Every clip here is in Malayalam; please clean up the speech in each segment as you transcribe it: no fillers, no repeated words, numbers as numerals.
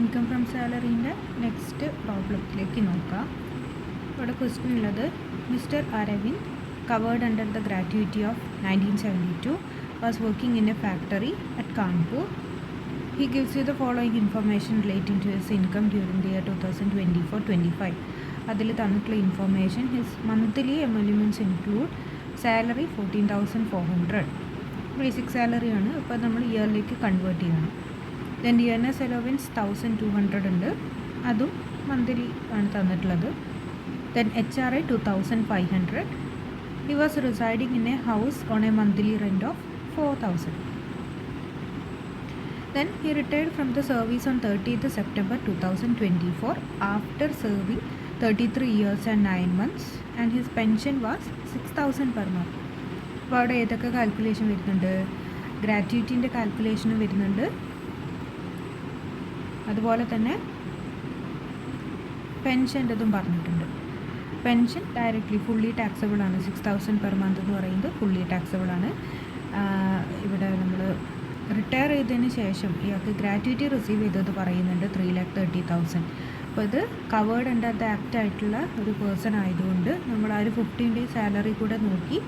ഇൻകം ഫ്രം സാലറീൻ്റെ നെക്സ്റ്റ് പ്രോബ്ലത്തിലേക്ക് നോക്കാം. ഇവിടെ ക്വസ്റ്റ്യൻ ഉള്ളത് mister Arvind covered under the gratuity of 1972 was working in a factory at Kanpur. He gives you the following information relating to his income during the year 2024-25. അതിൽ തന്നിട്ടുള്ള information his monthly emoluments include salary 14,400 basic സാലറിയാണ്. അപ്പോൾ നമ്മൾ ഇയറിലേക്ക് കൺവേർട്ട് ചെയ്യണം. ദെൻ ഡിയർനെസ് അലോവൻസ് 1,200 ഉണ്ട്, അതും മന്ത്ലി ആണ് തന്നിട്ടുള്ളത്. Then HRA 2,500. He was residing in a house on a monthly rent of 4,000. Then he retired from the service on 30th September 2024 after serving 33 years and 9 months and his pension was 6,000 per month. അപ്പോൾ അവിടെ ഏതൊക്കെ കാൽക്കുലേഷൻ വരുന്നുണ്ട്? ഗ്രാറ്റുവിറ്റീൻ്റെ കാൽക്കുലേഷനും വരുന്നുണ്ട്, അതുപോലെ തന്നെ പെൻഷൻ്റെതും പറഞ്ഞിട്ടുണ്ട്. പെൻഷൻ ഡയറക്റ്റ്ലി ഫുള്ളി ടാക്സബിൾ ആണ്. 6,000 പെർ മന്ത് എന്ന് പറയുന്നത് ഫുള്ളി ടാക്സബിൾ ആണ്. ഇവിടെ നമ്മൾ റിട്ടയർ ചെയ്തതിന് ശേഷം ഇയാൾക്ക് ഗ്രാറ്റുവിറ്റി റിസീവ് ചെയ്തത് പറയുന്നുണ്ട് 3,30,000. അപ്പോൾ ഇത് കവേർഡ് അണ്ടർ ദ ആക്ട് ആയിട്ടുള്ള ഒരു പേഴ്സൺ ആയതുകൊണ്ട് നമ്മൾ ആ ഒരു 15 ഡേയ്സ് സാലറി കൂടെ നോക്കി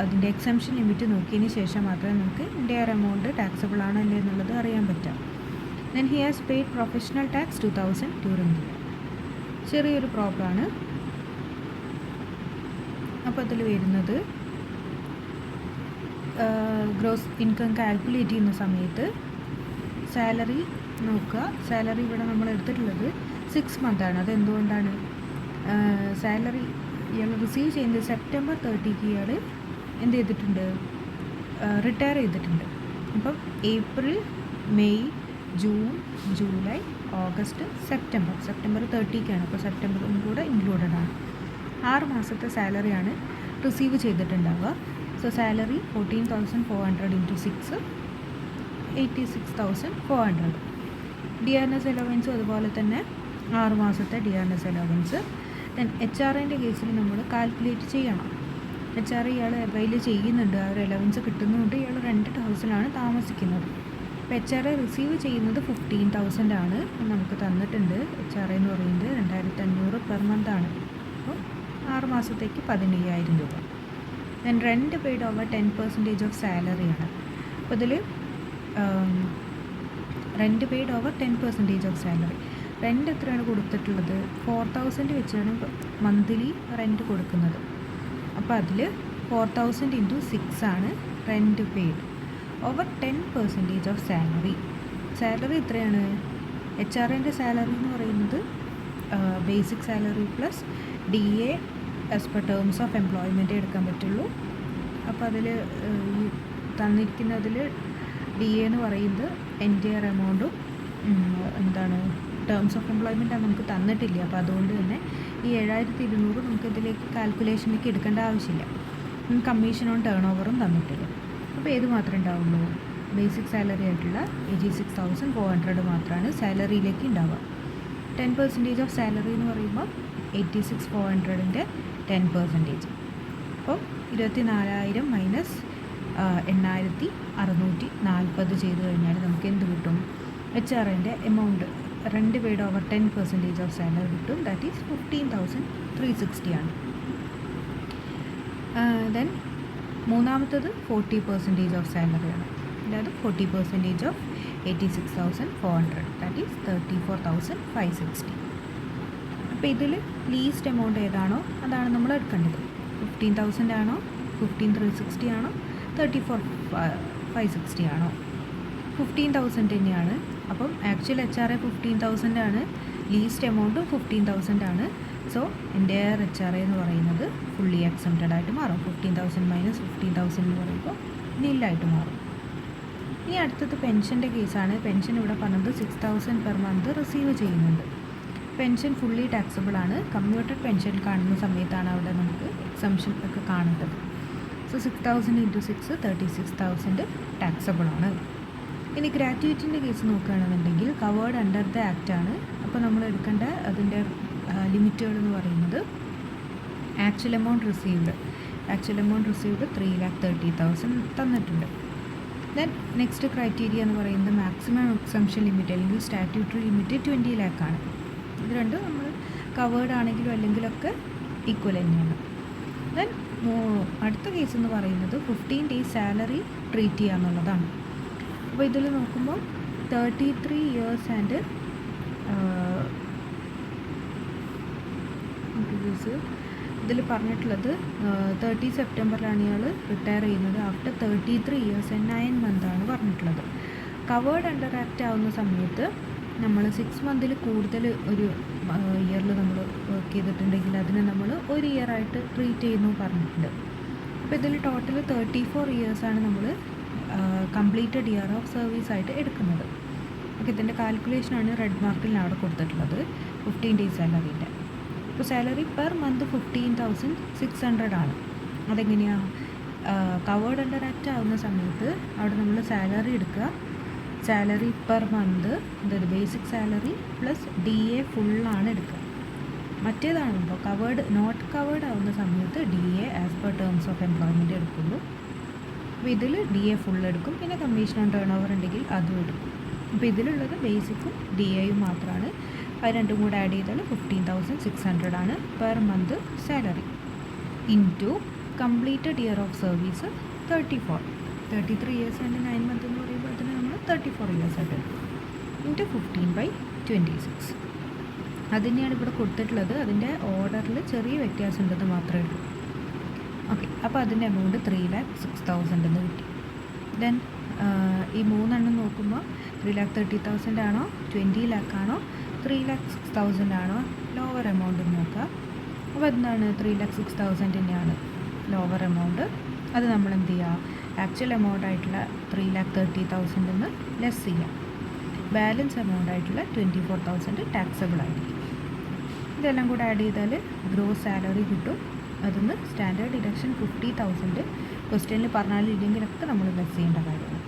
അതിൻ്റെ എക്സംഷൻ ലിമിറ്റ് നോക്കിയതിന് ശേഷം മാത്രമേ നമുക്ക് ഇൻ്റയർ എമൗണ്ട് ടാക്സബിൾ ആണോ അല്ലേ എന്നുള്ളത് അറിയാൻ പറ്റാം. Then he has paid professional tax 2,000 during the year. ചെറിയൊരു പ്രോബ്ലമാണ്. അപ്പോൾ അതിൽ വരുന്നത് ഗ്രോസ് ഇൻകം കാൽക്കുലേറ്റ് ചെയ്യുന്ന സമയത്ത് സാലറി നോക്കുക. സാലറി ഇവിടെ നമ്മൾ എടുത്തിട്ടുള്ളത് 6 മന്താണ്. അതെന്തുകൊണ്ടാണ്? സാലറി ഇയാൾ റിസീവ് ചെയ്യുന്നത് സെപ്റ്റംബർ 30ക്ക് ഇയാൾ എന്ത് ചെയ്തിട്ടുണ്ട്? റിട്ടയർ ചെയ്തിട്ടുണ്ട്. അപ്പം April, May, June, July, August, September 30ക്കാണ്. അപ്പോൾ സെപ്റ്റംബറും കൂടെ ഇൻക്ലൂഡഡ് ആണ്. 6 മാസത്തെ സാലറിയാണ് റിസീവ് ചെയ്തിട്ടുണ്ടാവുക. So salary 14,400 into 6 86,400. ഡിആർഎസ് അലവൻസും അതുപോലെ തന്നെ 6 മാസത്തെ ഡിആർഎസ് അലവൻസ്. ദെൻ HRAൻ്റെ കേസിൽ നമ്മൾ കാൽക്കുലേറ്റ് ചെയ്യണം. HRA ഇയാൾ അവൈൽ ചെയ്യുന്നുണ്ട്, ആ ഒരു അലവൻസ് കിട്ടുന്നതുകൊണ്ട് ഇയാൾ റെൻറ്റഡ് ഹൗസിലാണ് താമസിക്കുന്നത്. അപ്പോൾ HRA റിസീവ് ചെയ്യുന്നത് 15,000 ആണ് നമുക്ക് തന്നിട്ടുണ്ട്. HRA എന്ന് പറയുന്നത് 2,500 പെർ മന്ത് ആണ്. അപ്പോൾ 6 മാസത്തേക്ക് 15,000 രൂപ. Then rent paid over 10% of സാലറിയാണ്. അപ്പോൾ ഇതിൽ rent paid over 10% of salary. Rent എത്രയാണ് കൊടുത്തിട്ടുള്ളത്? 4,000 വെച്ചാണ് മന്ത്ലി റെൻറ്റ് കൊടുക്കുന്നത്. അപ്പോൾ അതിൽ 4,000 ഇൻറ്റു 6 ആണ് rent paid over 10% of salary. Salary എത്രയാണ്? HRAൻ്റെ സാലറി എന്ന് പറയുന്നത് basic salary plus DA as per terms of employment എടുക്കാൻ പറ്റുള്ളൂ. അപ്പോൾ അതിൽ ഈ തന്നിരിക്കുന്നതിൽ DA എന്ന് പറയുന്നത് എൻറ്റയർ എമൗണ്ടും എന്താണ് ടേംസ് ഓഫ് എംപ്ലോയ്മെൻറ്റ് നമുക്ക് തന്നിട്ടില്ല. അപ്പോൾ അതുകൊണ്ട് തന്നെ ഈ 7,200 നമുക്ക് ഇതിലേക്ക് കാൽക്കുലേഷനിലേക്ക് എടുക്കേണ്ട ആവശ്യമില്ല. കമ്മീഷൻ ഓൺ ടേൺ ഓവറും തന്നിട്ടില്ല. അപ്പോൾ ഏത് മാത്രമേ ഉണ്ടാവുള്ളൂ? ബേസിക് സാലറി ആയിട്ടുള്ള 86,400 മാത്രമാണ് സാലറിയിലേക്ക് ഉണ്ടാവുക. 10% ഓഫ് സാലറി എന്ന് പറയുമ്പോൾ 86,400ൻ്റെ 10%. അപ്പോൾ 24,000 മൈനസ് 8,640 ചെയ്ത് കഴിഞ്ഞാൽ നമുക്ക് എന്ത് കിട്ടും? HRAൻ്റെ amount rent paid over 10% of salary കിട്ടും. ദാറ്റ് ഈസ് 15,360 ആണ്. ദെൻ മൂന്നാമത്തത് 40% ഓഫ് സാലറിയാണ്. അതായത് 40% ഓഫ് 86,400 ദാറ്റ് ഈസ് 34,560. അപ്പോൾ ഇതിൽ ലീസ്റ്റ് എമൗണ്ട് ഏതാണോ അതാണ് നമ്മൾ എടുക്കേണ്ടത്. 15,000 ആണോ, 15,360 ആണോ, 34,560 ആണോ? 15,000 തന്നെയാണ്. അപ്പം ആക്ച്വൽ HRA 15,000 ആണ്, ലീസ്റ്റ് എമൗണ്ട് 15,000 ആണ്. സോ എൻ്റയർ HRA എന്ന് പറയുന്നത് ഫുള്ളി എക്സംപ്റ്റഡ് ആയിട്ട് മാറും. 15,000 മൈനസ് 15,000 എന്ന് പറയുമ്പോൾ നില്ലായിട്ട് മാറും. ഇനി അടുത്തത് പെൻഷൻ്റെ കേസാണ്. പെൻഷൻ ഇവിടെ പറഞ്ഞത് 6,000 പെർ മന്ത് റിസീവ് ചെയ്യുന്നുണ്ട്. പെൻഷൻ ഫുള്ളി ടാക്സബിൾ ആണ്. കമ്മ്യൂട്ടഡ് പെൻഷൻ കാണുന്ന സമയത്താണ് അവിടെ നമുക്ക് എക്സംഷൻ ഒക്കെ കാണേണ്ടത്. സോ 6,000 ഇൻറ്റു 6 36,000 ടാക്സബിൾ ആണ്. ഇനി ഗ്രാറ്റുവിറ്റിൻ്റെ കേസ് നോക്കുകയാണെന്നുണ്ടെങ്കിൽ കവേർഡ് അണ്ടർ ദ ആക്റ്റ് ആണ്. അപ്പോൾ നമ്മൾ എടുക്കേണ്ട അതിൻ്റെ ലിമിറ്റുകൾ എന്ന് പറയുന്നത് ആക്ച്വൽ എമൗണ്ട് റിസീവ്ഡ് 3,30,000 തന്നിട്ടുണ്ട്. ദെൻ നെക്സ്റ്റ് ക്രൈറ്റീരിയ എന്ന് പറയുന്നത് മാക്സിമം എക്സംഷൻ ലിമിറ്റ് അല്ലെങ്കിൽ സ്റ്റാറ്റ്യൂട്ടറി ലിമിറ്റ് 20 lakh ആണ്. ഇത് രണ്ടും നമ്മൾ കവേർഡ് ആണെങ്കിലും അല്ലെങ്കിലൊക്കെ ഈക്വൽ തന്നെയാണ്. ദെൻ അടുത്ത കേസ് എന്ന് പറയുന്നത് 15 days സാലറി ട്രീറ്റ് ചെയ്യുക എന്നുള്ളതാണ്. അപ്പോൾ ഇതിൽ നോക്കുമ്പോൾ 33 years ആൻഡ് ഇതിൽ പറഞ്ഞിട്ടുള്ളത് 30 സെപ്റ്റംബറിലാണ് ഇയാൾ റിട്ടയർ ചെയ്യുന്നത്. ആഫ്റ്റർ 33 years and 9 months ആണ് പറഞ്ഞിട്ടുള്ളത്. കവേർഡ് അണ്ടർ ആക്ട് ആവുന്ന സമയത്ത് നമ്മൾ 6 months കൂടുതൽ ഒരു ഇയറിൽ നമ്മൾ വർക്ക് ചെയ്തിട്ടുണ്ടെങ്കിൽ അതിനെ നമ്മൾ ഒരു ഇയറായിട്ട് ട്രീറ്റ് ചെയ്യുന്നു പറഞ്ഞിട്ടുണ്ട്. അപ്പോൾ ഇതിൽ ടോട്ടൽ 34 years ആണ് നമ്മൾ കംപ്ലീറ്റഡ് ഇയർ ഓഫ് സർവീസ് ആയിട്ട് എടുക്കുന്നത്. ഓക്കെ, ഇതിൻ്റെ കാൽക്കുലേഷനാണ് റെഡ് മാർക്കിൽ അവിടെ കൊടുത്തിട്ടുള്ളത് 15 days സാലറിൻ്റെ. ഇപ്പോൾ സാലറി പെർ മന്ത് 15,600 ആണ്. അതെങ്ങനെയാണ്? കവേർഡ് അണ്ടർ ആക്ട് ആവുന്ന സമയത്ത് അവിടെ നമ്മൾ സാലറി എടുക്കുക, സാലറി പെർ മന്ത് അതായത് ബേസിക് സാലറി പ്ലസ് DA ഫുള്ളാണ് എടുക്കുക. മറ്റേതാണല്ലോ കവേർഡ് നോട്ട് കവേർഡ് ആവുന്ന സമയത്ത് DA as per terms of employment എടുക്കുള്ളൂ. അപ്പോൾ ഇതിൽ DA ഫുൾ എടുക്കും, പിന്നെ കമ്മീഷൻ ഓൺ ടേൺ ഓവർ ഉണ്ടെങ്കിൽ അതും എടുക്കും. അപ്പോൾ ഇതിലുള്ളത് ബേസിക്കും DAയും മാത്രമാണ്. അത് രണ്ടും കൂടെ ആഡ് ചെയ്താൽ 15,600 ആണ് per month salary. Into completed year of service 33 years and 9 months എന്ന് പറയുമ്പോൾ അതിന് നമ്മൾ 34 years ആയിട്ട് എടുക്കും. ഇൻറ്റു 15/26. അത് തന്നെയാണ് ഇവിടെ കൊടുത്തിട്ടുള്ളത്. അതിൻ്റെ ഓർഡറിൽ ചെറിയ വ്യത്യാസം ഉണ്ടെന്ന് മാത്രമേ ഉള്ളൂ. ഓക്കെ, അപ്പോൾ അതിൻ്റെ എമൗണ്ട് 3,06,000 എന്ന് കിട്ടി. ദെൻ ഈ മൂന്നെണ്ണം നോക്കുമ്പോൾ 3,30,000 ആണോ 20 lakh ആണോ 3,06,000 ആണോ ലോവർ എമൗണ്ട് നോക്കുക. അപ്പോൾ എന്താണ് 3,06,000 തന്നെയാണ് ലോവർ എമൗണ്ട്. അത് നമ്മൾ എന്ത് ചെയ്യുക, ആക്ച്വൽ എമൗണ്ട് ആയിട്ടുള്ള 3,30,000 ലെസ് ചെയ്യാം. ബാലൻസ് എമൗണ്ട് ആയിട്ടുള്ള 24,000 ടാക്സബിൾ ആയിരിക്കും. ഇതെല്ലാം കൂടെ ആഡ് ചെയ്താൽ ഗ്രോസ് സാലറി കിട്ടും. അതിന് സ്റ്റാൻഡേർഡ് ഡിഡക്ഷൻ 50,000 ക്വസ്റ്റ്യനിൽ പറഞ്ഞാലില്ലെങ്കിലൊക്കെ നമ്മൾ ലെസ് ചെയ്യേണ്ട കാര്യമാണ്.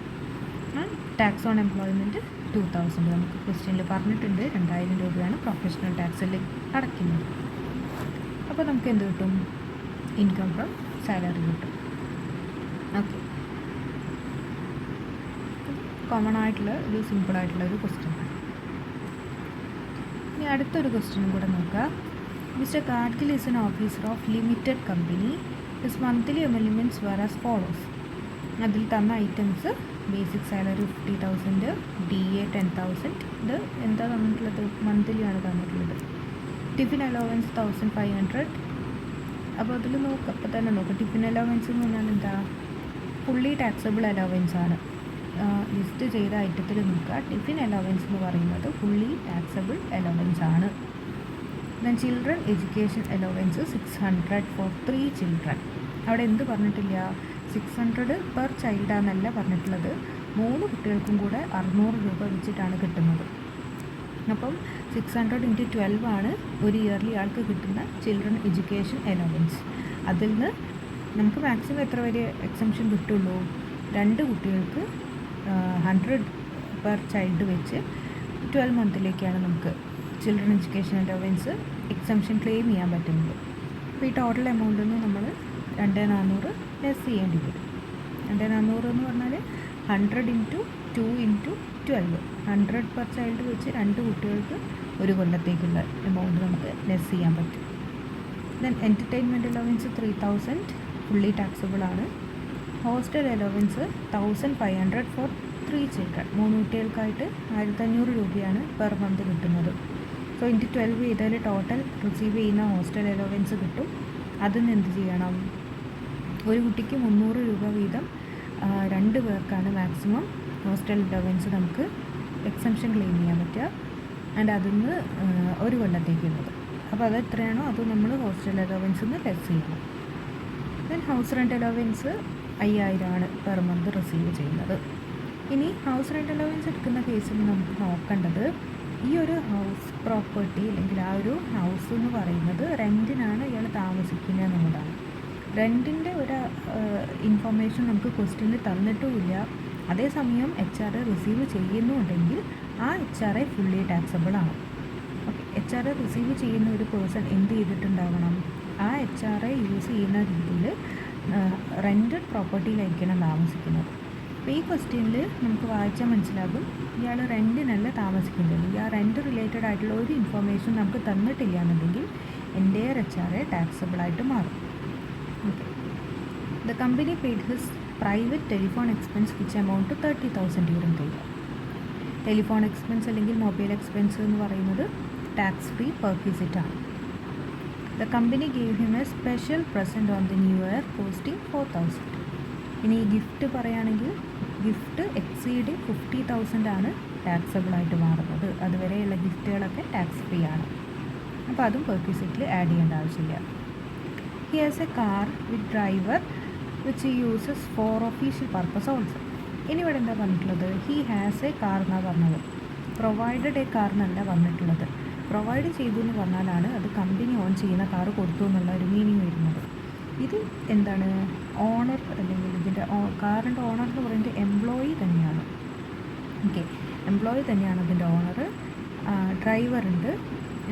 ടാക്സ് ഓൺ എംപ്ലോയ്മെൻറ്റ് 2,000 നമുക്ക് ക്വസ്റ്റ്യനിൽ പറഞ്ഞിട്ടുണ്ട്. 2,000 രൂപയാണ് പ്രൊഫഷണൽ ടാക്സിൽ അടയ്ക്കുന്നത്. അപ്പോൾ നമുക്ക് എന്ത് കിട്ടും? ഇൻകം ഫ്രം സാലറി കിട്ടും. ഓക്കെ, കോമൺ ആയിട്ടുള്ള ഒരു സിമ്പിളായിട്ടുള്ള ഒരു ക്വസ്റ്റ്യനാണ്. ഇനി അടുത്തൊരു ക്വസ്റ്റ്യനും കൂടെ നോക്കുക. Mister Gadgil is an officer of limited company. His monthly emoluments were as follows. അതിൽ തന്ന ഐറ്റംസ് ബേസിക് സാലറി 50,000, DA 10,000. ഇത് എന്താ തന്നിട്ടുള്ളത്? മന്ത്ലിയാണ് തന്നിട്ടുള്ളത്. Tiffin allowance 1,500. അപ്പോൾ അതിൽ നോക്കുക, അപ്പോൾ തന്നെ നോക്കുക. ടിഫിൻ അലവൻസ് എന്ന് പറഞ്ഞാൽ എന്താ? ഫുള്ളി ടാക്സബിൾ അലവൻസ് ആണ്. ലിസ്റ്റ് ചെയ്ത ഐറ്റത്തിൽ നോക്കുക. ടിഫിൻ അലവൻസ് എന്ന് പറയുന്നത് ഫുള്ളി ടാക്സബിൾ അലവൻസ് ആണ്. Then children education allowance 600 for 3 children. അവിടെ എന്ത് പറഞ്ഞിട്ടില്ല? 600 പെർ ചൈൽഡാണെന്നല്ല പറഞ്ഞിട്ടുള്ളത്. 3 കുട്ടികൾക്കും കൂടെ 600 രൂപ വെച്ചിട്ടാണ് കിട്ടുന്നത്. അപ്പം 600 × 12 ആണ് ഒരു ഇയർലി ആൾക്ക് കിട്ടുന്ന ചിൽഡ്രൻ എഡ്യൂക്കേഷൻ അലവൻസ്. അതിൽ നിന്ന് നമുക്ക് മാക്സിമം എത്ര വരെ എക്സംഷൻ കിട്ടുള്ളൂ? 2 കുട്ടികൾക്ക് 100 പെർ ചൈൽഡ് വെച്ച് 12 മന്തിലേക്കാണ് നമുക്ക് children education allowance exemption claim ചെയ്യാൻ പറ്റുന്നത്. അപ്പോൾ ഈ ടോട്ടൽ എമൗണ്ടിൽ നിന്ന് നമ്മൾ 2,400 ലെസ് ചെയ്യേണ്ടി വരും. 2,400 എന്ന് പറഞ്ഞാൽ 100 × 2 × 12. 100 പെർ ചൈൽഡ് വെച്ച് 2 കുട്ടികൾക്ക് ഒരു കൊല്ലത്തേക്കുള്ള എമൗണ്ട് നമുക്ക് ലെസ് ചെയ്യാൻ പറ്റും. Then entertainment allowance 3,000 fully taxable ആണ്. Hostel allowance 1,500 for 3 children. 3 കുട്ടികൾക്കായിട്ട് 1,500 രൂപയാണ് പെർ മന്ത് കിട്ടുന്നത്. സോ ഇൻറ്റു 12 ചെയ്താൽ ടോട്ടൽ റിസീവ് ചെയ്യുന്ന ഹോസ്റ്റൽ അലവൻസ് കിട്ടും. അതിന് എന്ത് ചെയ്യണം? ഒരു കുട്ടിക്ക് 300 രൂപ വീതം 2 പേർക്കാണ് മാക്സിമം ഹോസ്റ്റൽ അലവൻസ് നമുക്ക് എക്സംഷൻ ക്ലെയിം ചെയ്യാൻ പറ്റുക. ആൻഡ് അതിന്ന് ഒരു കൊല്ലത്തേക്കുള്ളത്. അപ്പോൾ അത് എത്രയാണോ അത് നമ്മൾ ഹോസ്റ്റൽ അലവൻസിൽ നിന്ന് ലെസ് ചെയ്യണം. ദെൻ ഹൗസ് റെൻ്റ് അലവൻസ് 5,000 ആണ് പെർ മന്ത് റിസീവ് ചെയ്യുന്നത്. ഇനി ഹൗസ് റെൻ്റ് അലവൻസ് എടുക്കുന്ന കേസിൽ നമുക്ക് നോക്കേണ്ടത് ഈ ഒരു ഹൗസ് പ്രോപ്പർട്ടി അല്ലെങ്കിൽ ആ ഒരു ഹൗസ് എന്ന് പറയുന്നത് റെൻറ്റിനാണ് ഇയാൾ താമസിക്കുന്നത് എന്നുള്ളതാണ്. റെൻറ്റിൻ്റെ ഒരു ഇൻഫർമേഷൻ നമുക്ക് ക്വസ്റ്റ്യനിൽ തന്നിട്ടുമില്ല. അതേസമയം HR റിസീവ് ചെയ്യുന്നുണ്ടെങ്കിൽ ആ HR ഫുള്ളി ടാക്സബിൾ ആണ്. ഓക്കെ, HR റിസീവ് ചെയ്യുന്ന ഒരു പേഴ്സൺ എന്ത് ചെയ്തിട്ടുണ്ടാവണം? ആ HR യൂസ് ചെയ്യുന്ന രീതിയിൽ റെൻറ്റഡ് പ്രോപ്പർട്ടിയിലായിരിക്കണം താമസിക്കുന്നത്. അപ്പോൾ ഈ ക്വസ്റ്റ്യനിൽ നമുക്ക് വായിച്ചാൽ മനസ്സിലാകും ഇയാൾ റെൻറ്റിനല്ല താമസിക്കുന്നത്. ഈ ആ റെൻറ്റ് റിലേറ്റഡ് ആയിട്ടുള്ള ഒരു ഇൻഫർമേഷൻ നമുക്ക് തന്നിട്ടില്ല എന്നുണ്ടെങ്കിൽ എൻ്റെയർ HRA ടാക്സബിളായിട്ട് മാറും. Okay. The company paid his private telephone expense which amount to 30,000 during the year. Telephone expense അല്ലെങ്കിൽ മൊബൈൽ എക്സ്പെൻസ് എന്ന് പറയുന്നത് ടാക്സ് ഫ്രീ പെർക്വിസിറ്റ് ആണ്. The company gave him a special present on the new year costing 4,000. ഇനി ഈ ഗിഫ്റ്റ് പറയുകയാണെങ്കിൽ ഗിഫ്റ്റ് എക്സീഡിങ് 50,000 ആണ് ടാക്സബിളായിട്ട് മാറുന്നത്. അതുവരെയുള്ള ഗിഫ്റ്റുകളൊക്കെ ടാക്സ് ഫ്രീ ആണ്. അപ്പോൾ അതും പെർക്വിസിറ്റിൽ ആഡ് ചെയ്യേണ്ട ആവശ്യമില്ല. He has a car with driver which he uses for official purpose also. ഇനി ഇവിടെ എന്താ പറഞ്ഞിട്ടുള്ളത്? ഹി ഹാസ് എ കാർ എന്നാണ് പറഞ്ഞത്. പ്രൊവൈഡഡ് എ കാർ എന്നല്ല പറഞ്ഞിട്ടുള്ളത്. പ്രൊവൈഡ് ചെയ്തു എന്ന് പറഞ്ഞാലാണ് അത് കമ്പനി ഓൺ ചെയ്യുന്ന കാർ കൊടുത്തു എന്നുള്ള ഒരു മീനിങ് വരുന്നത്. ഇത് എന്താണ്? ഓണർ അല്ലെങ്കിൽ ഇതിൻ്റെ കാറിൻ്റെ ഓണർ എന്ന് പറയുന്നത് എംപ്ലോയി തന്നെയാണ്. ഓക്കെ, എംപ്ലോയി തന്നെയാണ് അതിൻ്റെ ഓണർ. ഡ്രൈവർ ഉണ്ട്.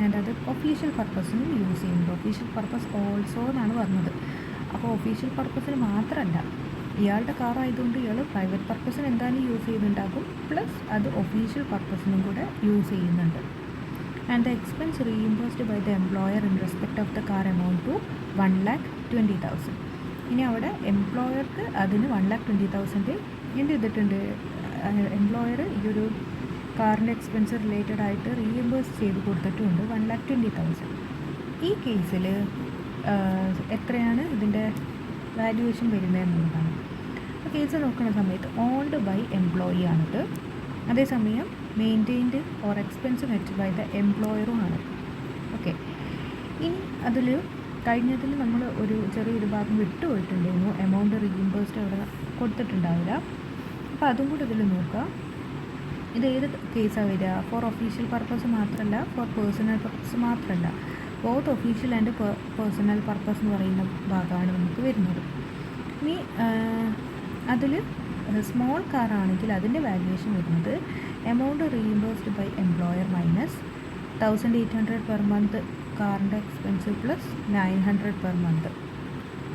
ആൻഡ് അത് ഒഫീഷ്യൽ പർപ്പസിനും യൂസ് ചെയ്യുന്നുണ്ട്. ഒഫീഷ്യൽ പർപ്പസ് ഓൾസോ എന്നാണ് പറഞ്ഞത്. അപ്പോൾ ഒഫീഷ്യൽ പർപ്പസിന് മാത്രമല്ല, ഇയാളുടെ കാർ ആയതുകൊണ്ട് ഇയാൾ പ്രൈവറ്റ് പർപ്പസിന് എന്തായാലും യൂസ് ചെയ്യുന്നുണ്ടാകും, പ്ലസ് അത് ഒഫീഷ്യൽ പർപ്പസിനും കൂടെ യൂസ് ചെയ്യുന്നുണ്ട്. And the expense reimbursed by the employer in respect of the car amount to 1,20,000. ഇനി അവിടെ എംപ്ലോയർക്ക് അതിന് 1,20,000 എന്ത് ചെയ്തിട്ടുണ്ട്? എംപ്ലോയർ ഈ ഒരു കാറിൻ്റെ എക്സ്പെൻസ് റിലേറ്റഡ് ആയിട്ട് റീഇംബേഴ്സ് ചെയ്ത് കൊടുത്തിട്ടുണ്ട് 1,20,000. ഈ കേസിൽ എത്രയാണ് ഇതിൻ്റെ വാല്യുവേഷൻ വരുന്നത് എന്നുള്ളതാണ്. അപ്പോൾ കേസ് നോക്കുന്ന സമയത്ത് ഓൺഡ് ബൈ എംപ്ലോയി ആണിത്. അതേസമയം maintained or expense met by the എംപ്ലോയറുമാണ്. ഓക്കെ. ഇനി അതിൽ കഴിഞ്ഞതിൽ നമ്മൾ ഒരു ചെറിയൊരു ഭാഗം വിട്ടുപോയിട്ടുണ്ടായിരുന്നു. എമൗണ്ട് റീഇംബേഴ്സ്ഡ് അവിടെ കൊടുത്തിട്ടുണ്ടാവില്ല. അപ്പോൾ അതും കൂടി ഇതിൽ നോക്കുക. ഇത് ഏത് കേസാണ് വരിക? ഫോർ ഒഫീഷ്യൽ പർപ്പസ് മാത്രമല്ല, ഫോർ പേഴ്സണൽ പർപ്പസ് മാത്രമല്ല, both official and personal purpose എന്ന് പറയുന്ന ഭാഗമാണ് നമുക്ക് വരുന്നത്. ഇനി അതിൽ സ്മോൾ കാർ ആണെങ്കിൽ അതിൻ്റെ വാല്യുവേഷൻ വരുന്നത് amount reimbursed by employer minus 1,800 per month കാറിൻ്റെ എക്സ്പെൻസ് പ്ലസ് 900 പെർ മന്ത്.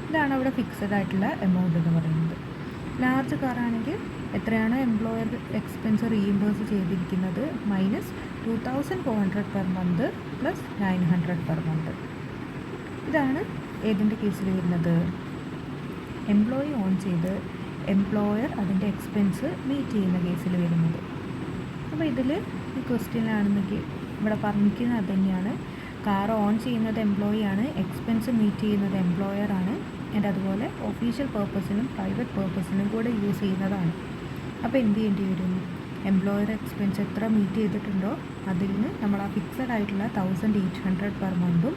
ഇതാണ് അവിടെ ഫിക്സഡ് ആയിട്ടുള്ള എമൗണ്ട് എന്ന് പറയുന്നത്. ലാർജ് കാറാണെങ്കിൽ എത്രയാണ് എംപ്ലോയർ എക്സ്പെൻസ് റീഇംബേഴ്സ് ചെയ്തിരിക്കുന്നത് minus 2,400 per month plus 900 per month. ഇതാണ് ഏതിൻ്റെ കേസിൽ വരുന്നത്? എംപ്ലോയി ഓൺ ചെയ്ത് എംപ്ലോയർ അതിൻ്റെ എക്സ്പെൻസ് മീറ്റ് ചെയ്യുന്ന കേസിൽ വരുന്നത്. അപ്പോൾ ഇതിൽ ഈ ക്വസ്റ്റ്യനാണെന്നെങ്കിൽ ഇവിടെ പറഞ്ഞിരിക്കുന്നത് അത് തന്നെയാണ്. കാർ ഓൺ ചെയ്യുന്നത് എംപ്ലോയി ആണ്, എക്സ്പെൻസ് മീറ്റ് ചെയ്യുന്നത് എംപ്ലോയറാണ്, ആൻഡ് അതുപോലെ ഒഫീഷ്യൽ പേർപ്പസിനും പ്രൈവറ്റ് പേർപ്പസിനും കൂടെ യൂസ് ചെയ്യുന്നതാണ്. അപ്പോൾ എന്ത് ചെയ്യേണ്ടി വരും? എംപ്ലോയർ എക്സ്പെൻസ് എത്ര മീറ്റ് ചെയ്തിട്ടുണ്ടോ അതിൽ നിന്ന് നമ്മൾ ആ ഫിക്സഡ് ആയിട്ടുള്ള 1,800 പെർ മന്തും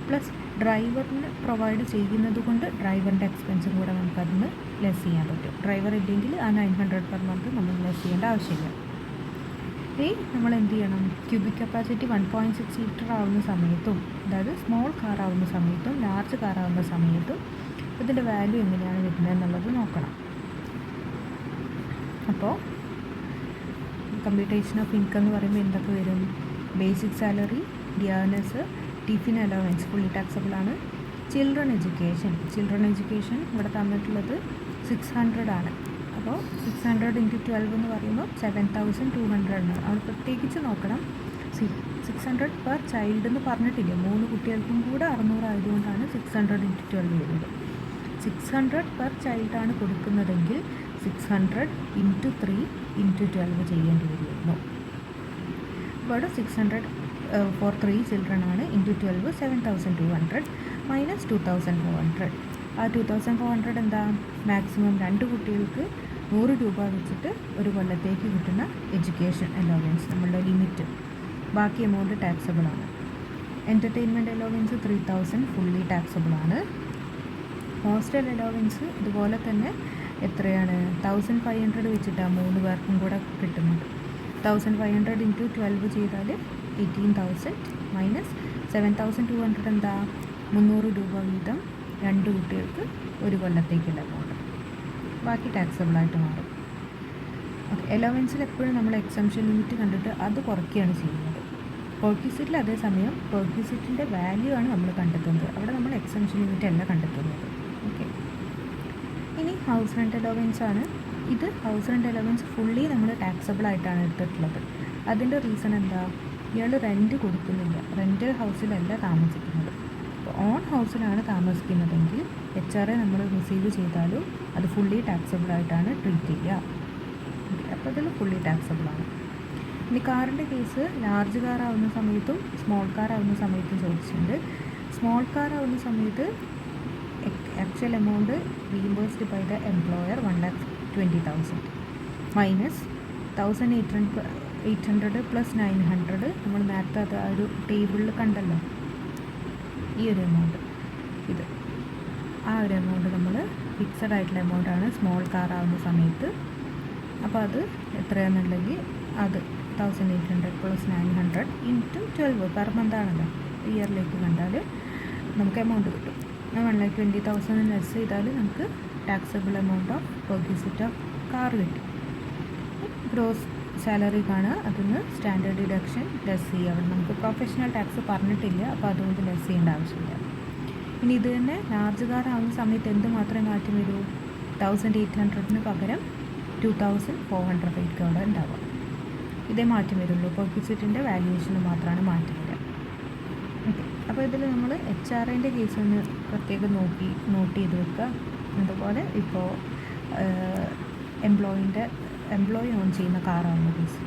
പ്ലസ് ഡ്രൈവറിന് പ്രൊവൈഡ് ചെയ്യുന്നത് കൊണ്ട് ഡ്രൈവറിൻ്റെ എക്സ്പെൻസും കൂടെ നമുക്കതിന് ലെസ് ചെയ്യാൻ പറ്റും. ഡ്രൈവർ ഇല്ലെങ്കിൽ ആ 900 പെർ മന്ത് നമ്മൾ ലെസ് ചെയ്യേണ്ട ആവശ്യമില്ല. ഇനി നമ്മൾ എന്ത് ചെയ്യണം? ക്യൂബിക് കപ്പാസിറ്റി 1.6 ലിറ്റർ ആവുന്ന സമയത്തും, അതായത് സ്മോൾ കാർ ആവുന്ന സമയത്തും ലാർജ് കാർ ആവുന്ന സമയത്തും ഇതിൻ്റെ വാല്യൂ എങ്ങനെയാണ് വരുന്നത് എന്നുള്ളത് നോക്കണം. അപ്പോൾ കമ്പ്യൂട്ടേഷൻ ഓഫ് ഇൻകം എന്ന് പറയുമ്പോൾ എന്തൊക്കെ വരും? Basic salary, dearness, tiffin allowance fully taxable ആണ്. ചിൽഡ്രൻ എഡ്യൂക്കേഷൻ ഇവിടെ തന്നിട്ടുള്ളത് 600 ആണ്. അപ്പോൾ 600 × 12 എന്ന് പറയുമ്പോൾ 7,200 ആണ്. അവിടെ പ്രത്യേകിച്ച് നോക്കണം, 600 പെർ ചൈൽഡ് എന്ന് പറഞ്ഞിട്ടില്ല. 3 കുട്ടികൾക്കും കൂടെ 600 ആയതുകൊണ്ടാണ് 600 × 12 വരുന്നത്. 600 പെർ ചൈൽഡാണ് കൊടുക്കുന്നതെങ്കിൽ 600 × 3 × 12 ചെയ്യേണ്ടി വരുന്നു. ഇവിടെ 600 ഫോർ 3 ചിൽഡ്രൻ ആണ്. × 12 7,200 മൈനസ് 2,400. ആ 2,400 എന്താ? മാക്സിമം 2 കുട്ടികൾക്ക് 100 രൂപ വെച്ചിട്ട് ഒരു കൊല്ലത്തേക്ക് കിട്ടുന്ന എഡ്യൂക്കേഷൻ അലോവൻസ് നമ്മളുടെ ലിമിറ്റ്. ബാക്കി എമൗണ്ട് ടാക്സബിൾ ആണ്. എൻ്റർടൈൻമെൻറ്റ് അലോവൻസ് 3,000 ഫുള്ളി ടാക്സബിൾ ആണ്. ഹോസ്റ്റൽ അലോവൻസ് ഇതുപോലെ തന്നെ എത്രയാണ്? 1,500 വെച്ചിട്ടാണ് 3 പേർക്കും കൂടെ കിട്ടുന്നത്. 1,500 × 12 ചെയ്താൽ 18,000 മൈനസ് 7,200 എന്താ? 300 രൂപ വീതം 2 കുട്ടികൾക്ക് ഒരു കൊല്ലത്തേക്കുള്ള എമൗണ്ട്. ബാക്കി ടാക്സബിളായിട്ട് മാറും. ഓക്കെ. അലവൻസിൽ എപ്പോഴും നമ്മൾ എക്സംഷൻ ലിമിറ്റ് കണ്ടിട്ട് അത് കുറയ്ക്കുകയാണ് ചെയ്യുന്നത്. പെർക്വിസിറ്റിൽ അതേസമയം പെർക്വിസിറ്റിൻ്റെ വാല്യൂ ആണ് നമ്മൾ കണ്ടെത്തുന്നത്. അവിടെ നമ്മൾ എക്സംഷൻ ലിമിറ്റ് അല്ല കണ്ടെത്തുന്നത്. ഓക്കെ. ഇനി ഹൗസ് റെൻ്റ് അലവൻസ് ആണ്. ഇത് ഹൗസ് റെൻ്റ് അലവൻസ് ഫുള്ളി നമ്മൾ ടാക്സബിൾ ആയിട്ടാണ് എടുത്തിട്ടുള്ളത്. അതിൻ്റെ റീസൺ എന്താ? ഇയാൾ റെൻറ്റ് കൊടുക്കുന്നില്ല, റെൻ്റ് ഹൗസിലല്ല താമസിക്കുന്നത്. അപ്പോൾ ഓൺ ഹൗസിലാണ് താമസിക്കുന്നതെങ്കിൽ HRA നമ്മൾ റിസീവ് ചെയ്താലും അത് ഫുള്ളി ടാക്സബിൾ ആയിട്ടാണ് ട്രീറ്റ് ചെയ്യുക. അപ്പോൾ അതിൽ ഫുള്ളി ടാക്സബിളാണ്. ഇനി കാറിൻ്റെ കേസ് ലാർജ് കാർ ആവുന്ന സമയത്തും സ്മോൾ കാർ ആവുന്ന സമയത്തും ചോദിച്ചിട്ടുണ്ട്. സ്മോൾ കാർ ആവുന്ന സമയത്ത് actual amount reimbursed by the employer 1,20,000 minus 1,800 plus 900 നമ്മൾ നേരത്തെ അത് ആ ഒരു ടേബിളിൽ കണ്ടല്ലോ, ഈ ഒരു എമൗണ്ട്, ഇത് ആ ഒരു എമൗണ്ട് നമ്മൾ ഫിക്സഡ് ആയിട്ടുള്ള എമൗണ്ടാണ് സ്മോൾ കാർ ആവുന്ന സമയത്ത്. അപ്പോൾ അത് എത്രയാണെന്നുണ്ടെങ്കിൽ അത് 1,800 പ്ലസ് 900 ഇൻറ്റു 12 പെർ മന്ത് ആണല്ലോ, ഇയറിലേക്ക് കണ്ടാൽ നമുക്ക് എമൗണ്ട് കിട്ടും. 1,20,000 ലെസ് ചെയ്താൽ നമുക്ക് taxable amount of perquisite of car കിട്ടും. ഗ്രോസ് സാലറി കാണുക, അതിന് സ്റ്റാൻഡേർഡ് ഡിഡക്ഷൻ ലെസ് ചെയ്യുക. അവിടെ നമുക്ക് പ്രൊഫഷണൽ ടാക്സ് പറഞ്ഞിട്ടില്ല, അപ്പോൾ അതുകൊണ്ട് ലെസ് ചെയ്യേണ്ട ആവശ്യമില്ല. ഇനി ഇത് തന്നെ ലാർജ് കാർ ആവുന്ന സമയത്ത് എന്ത് മാത്രമേ മാറ്റം വരൂ? 1,800 പകരം 2,400 ആയിരിക്കും അവിടെ ഉണ്ടാവുക. ഇതേ മാറ്റം വരുള്ളൂ, പെർക്വിസിറ്റിൻ്റെ വാല്യുവേഷന് മാത്രമാണ് മാറ്റം വരിക. ഓക്കെ, അപ്പോൾ ഇതിൽ നമ്മൾ HRAൻ്റെ കേസ് ഒന്ന് പ്രത്യേകം നോട്ട് ചെയ്ത് വെക്കുക. അതുപോലെ ഇപ്പോൾ എംപ്ലോയി ഓൺ ചെയ്യുന്ന കാറാവുന്ന കേസിൽ